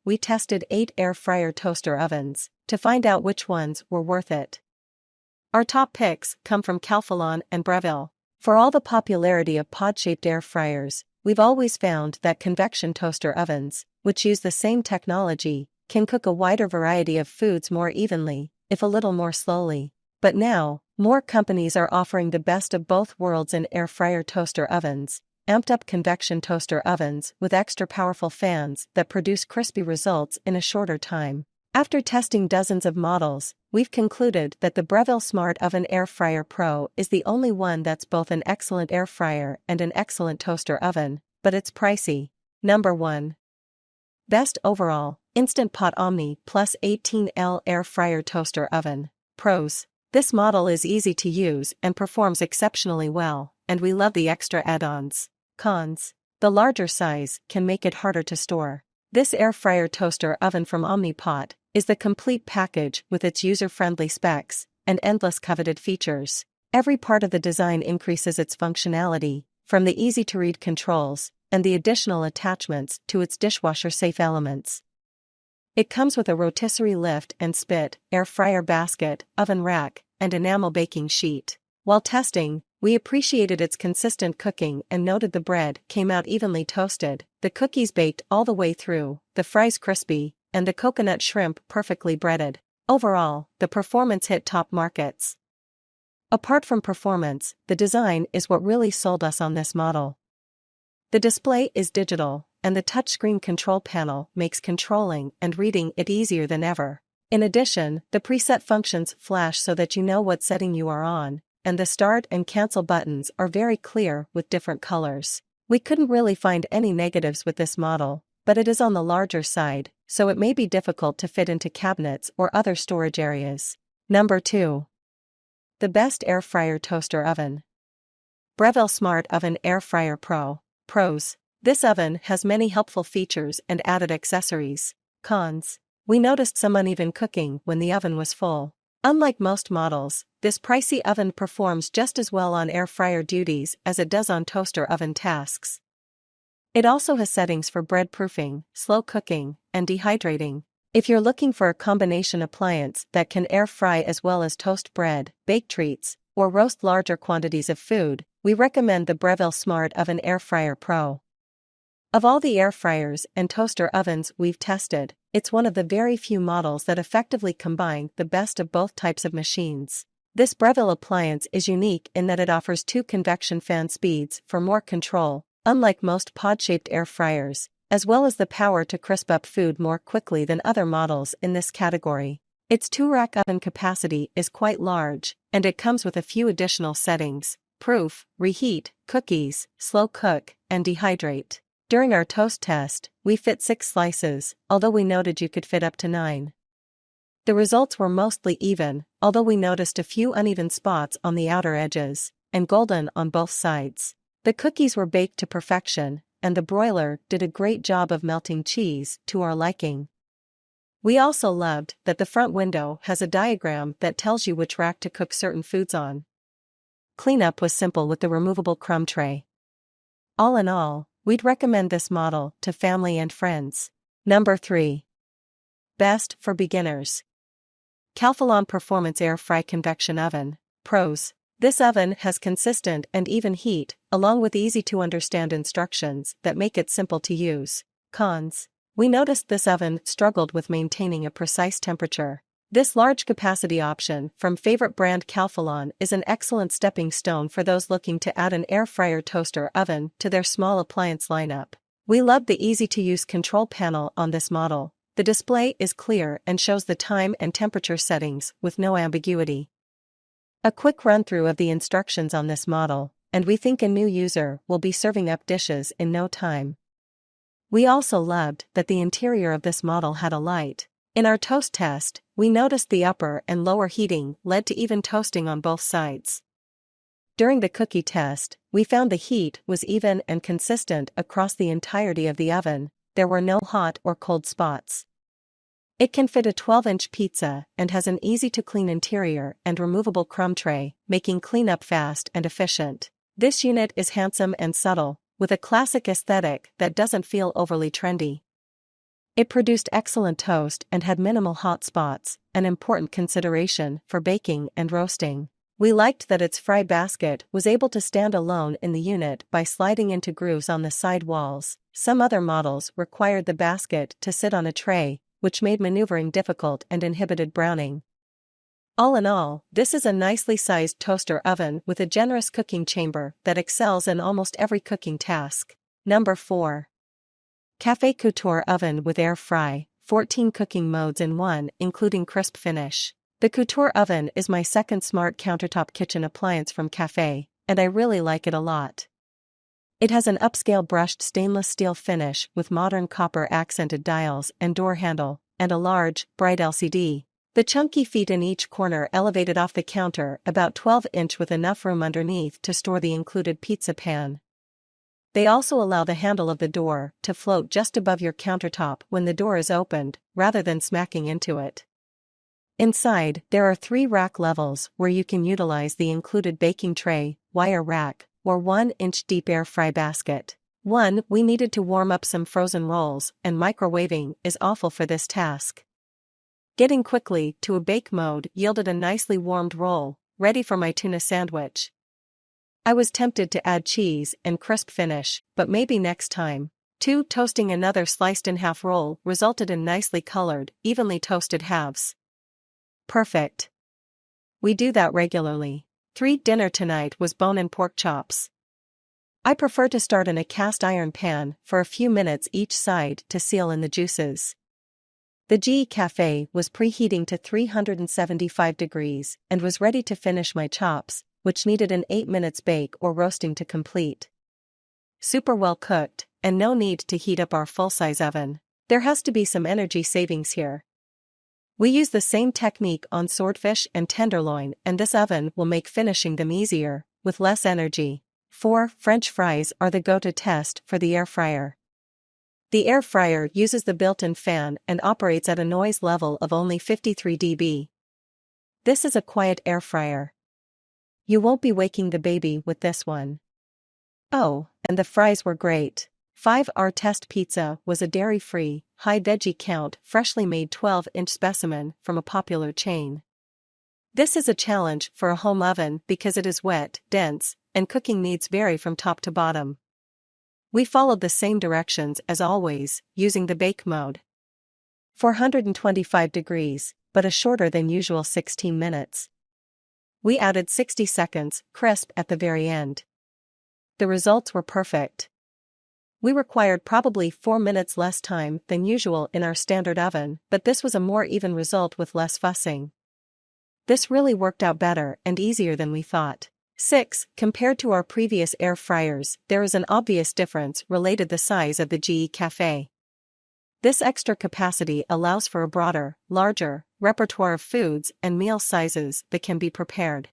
we tested 8 air fryer toaster ovens to find out which ones were worth it. Our top picks come from Calphalon and Breville. For all the popularity of pod-shaped air fryers, we've always found that convection toaster ovens, which use the same technology, can cook a wider variety of foods more evenly, if a little more slowly. But now, more companies are offering the best of both worlds in air fryer toaster ovens, amped-up convection toaster ovens with extra powerful fans that produce crispy results in a shorter time. After testing dozens of models, we've concluded that the Breville Smart Oven Air Fryer Pro is the only one that's both an excellent air fryer and an excellent toaster oven, but it's pricey. Number 1. Best overall, Instant Pot Omni Plus 18L Air Fryer Toaster Oven. Pros. This model is easy to use and performs exceptionally well, and we love the extra add-ons. Cons. The larger size can make it harder to store. This air fryer toaster oven from Omni Pot is the complete package with its user-friendly specs and endless coveted features. Every part of the design increases its functionality, from the easy-to-read controls and the additional attachments to its dishwasher-safe elements. It comes with a rotisserie lift and spit, air fryer basket, oven rack, and enamel baking sheet. While testing, we appreciated its consistent cooking and noted the bread came out evenly toasted, the cookies baked all the way through, the fries crispy, and the coconut shrimp perfectly breaded. Overall, the performance hit top markets. Apart from performance, the design is what really sold us on this model. The display is digital, and the touchscreen control panel makes controlling and reading it easier than ever. In addition, the preset functions flash so that you know what setting you are on, and the start and cancel buttons are very clear with different colors. We couldn't really find any negatives with this model, but it is on the larger side, so it may be difficult to fit into cabinets or other storage areas. Number 2. The best air fryer toaster oven. Breville Smart Oven Air Fryer Pro. Pros. This oven has many helpful features and added accessories. Cons. We noticed some uneven cooking when the oven was full. Unlike most models, this pricey oven performs just as well on air fryer duties as it does on toaster oven tasks. It also has settings for bread proofing, slow cooking, and dehydrating. If you're looking for a combination appliance that can air fry as well as toast bread, bake treats, or roast larger quantities of food, we recommend the Breville Smart Oven Air Fryer Pro. Of all the air fryers and toaster ovens we've tested, it's one of the very few models that effectively combine the best of both types of machines. This Breville appliance is unique in that it offers 2 convection fan speeds for more control, unlike most pod-shaped air fryers, as well as the power to crisp up food more quickly than other models in this category. Its 2-rack oven capacity is quite large, and it comes with a few additional settings: proof, reheat, cookies, slow cook, and dehydrate. During our toast test, we fit 6 slices, although we noted you could fit up to 9. The results were mostly even, although we noticed a few uneven spots on the outer edges, and golden on both sides. The cookies were baked to perfection, and the broiler did a great job of melting cheese to our liking. We also loved that the front window has a diagram that tells you which rack to cook certain foods on. Cleanup was simple with the removable crumb tray. All in all, we'd recommend this model to family and friends. Number 3. Best for beginners. Calphalon Performance Air Fry Convection Oven. Pros. This oven has consistent and even heat, along with easy-to-understand instructions that make it simple to use. Cons. We noticed this oven struggled with maintaining a precise temperature. This large capacity option from favorite brand Calphalon is an excellent stepping stone for those looking to add an air fryer toaster oven to their small appliance lineup. We love the easy-to-use control panel on this model. The display is clear and shows the time and temperature settings with no ambiguity. A quick run-through of the instructions on this model, and we think a new user will be serving up dishes in no time. We also loved that the interior of this model had a light. In our toast test, we noticed the upper and lower heating led to even toasting on both sides. During the cookie test, we found the heat was even and consistent across the entirety of the oven. There were no hot or cold spots. It can fit a 12-inch pizza and has an easy-to-clean interior and removable crumb tray, making cleanup fast and efficient. This unit is handsome and subtle, with a classic aesthetic that doesn't feel overly trendy. It produced excellent toast and had minimal hot spots, an important consideration for baking and roasting. We liked that its fry basket was able to stand alone in the unit by sliding into grooves on the side walls. Some other models required the basket to sit on a tray, which made maneuvering difficult and inhibited browning. All in all, this is a nicely sized toaster oven with a generous cooking chamber that excels in almost every cooking task. Number 4. Café Couture Oven with Air Fry, 14 cooking modes in one, including crisp finish. The Couture oven is my second smart countertop kitchen appliance from Café, and I really like it a lot. It has an upscale brushed stainless steel finish with modern copper accented dials and door handle, and a large, bright LCD. The chunky feet in each corner elevated off the counter about 12-inch with enough room underneath to store the included pizza pan. They also allow the handle of the door to float just above your countertop when the door is opened, rather than smacking into it. Inside, there are 3 rack levels where you can utilize the included baking tray, wire rack, or 1-inch deep air fry basket. We needed to warm up some frozen rolls, and microwaving is awful for this task. Getting quickly to a bake mode yielded a nicely warmed roll, ready for my tuna sandwich. I was tempted to add cheese and crisp finish, but maybe next time. Toasting another sliced in half roll resulted in nicely colored, evenly toasted halves. Perfect. We do that regularly. Dinner tonight was bone-in pork chops. I prefer to start in a cast iron pan for a few minutes each side to seal in the juices. The GE Café was preheating to 375 degrees and was ready to finish my chops, which needed an 8 minutes bake or roasting to complete. Super well cooked, and no need to heat up our full-size oven. There has to be some energy savings here. We use the same technique on swordfish and tenderloin, and this oven will make finishing them easier, with less energy. 4. French fries are the go-to test for the air fryer. The air fryer uses the built-in fan and operates at a noise level of only 53 dB. This is a quiet air fryer. You won't be waking the baby with this one. Oh, and the fries were great. 5. Our test pizza was a dairy-free, high veggie count, freshly made 12-inch specimen from a popular chain. This is a challenge for a home oven because it is wet, dense, and cooking needs vary from top to bottom. We followed the same directions as always, using the bake mode. 425 degrees, but a shorter than usual 16 minutes. We added 60 seconds, crisp at the very end. The results were perfect. We required probably 4 minutes less time than usual in our standard oven, but this was a more even result with less fussing. This really worked out better and easier than we thought. 6. Compared to our previous air fryers, there is an obvious difference related to the size of the GE Café. This extra capacity allows for a broader, larger repertoire of foods and meal sizes that can be prepared.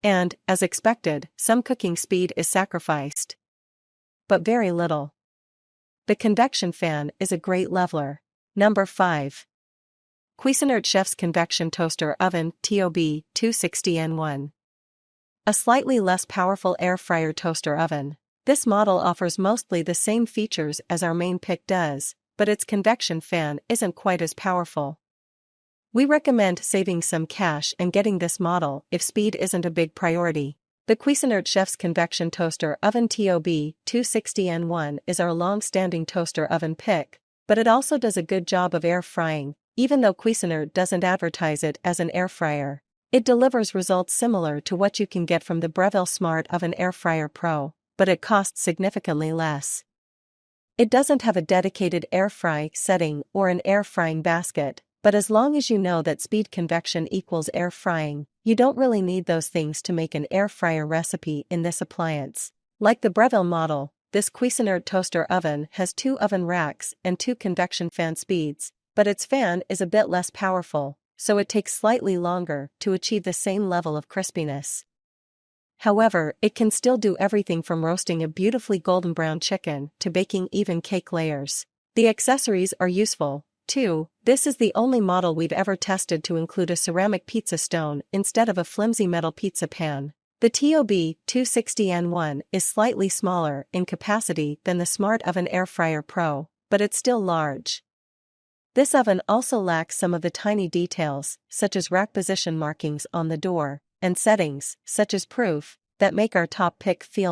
And, as expected, some cooking speed is sacrificed. But very little. The convection fan is a great leveler. Number 5. Cuisinart Chef's Convection Toaster Oven TOB 260N1. A slightly less powerful air fryer toaster oven. This model offers mostly the same features as our main pick does, but its convection fan isn't quite as powerful. We recommend saving some cash and getting this model if speed isn't a big priority. The Cuisinart Chef's Convection Toaster Oven TOB 260N1 is our long-standing toaster oven pick, but it also does a good job of air frying, even though Cuisinart doesn't advertise it as an air fryer. It delivers results similar to what you can get from the Breville Smart Oven Air Fryer Pro, but it costs significantly less. It doesn't have a dedicated air fry setting or an air frying basket, but as long as you know that speed convection equals air frying, you don't really need those things to make an air fryer recipe in this appliance. Like the Breville model, this Cuisinart toaster oven has 2 oven racks and 2 convection fan speeds, but its fan is a bit less powerful, so it takes slightly longer to achieve the same level of crispiness. However, it can still do everything from roasting a beautifully golden brown chicken to baking even cake layers. The accessories are useful, too. This is the only model we've ever tested to include a ceramic pizza stone instead of a flimsy metal pizza pan. The TOB 260N1 is slightly smaller in capacity than the Smart Oven Air Fryer Pro, but it's still large. This oven also lacks some of the tiny details, such as rack position markings on the door, and settings, such as proof, that make our top pick feel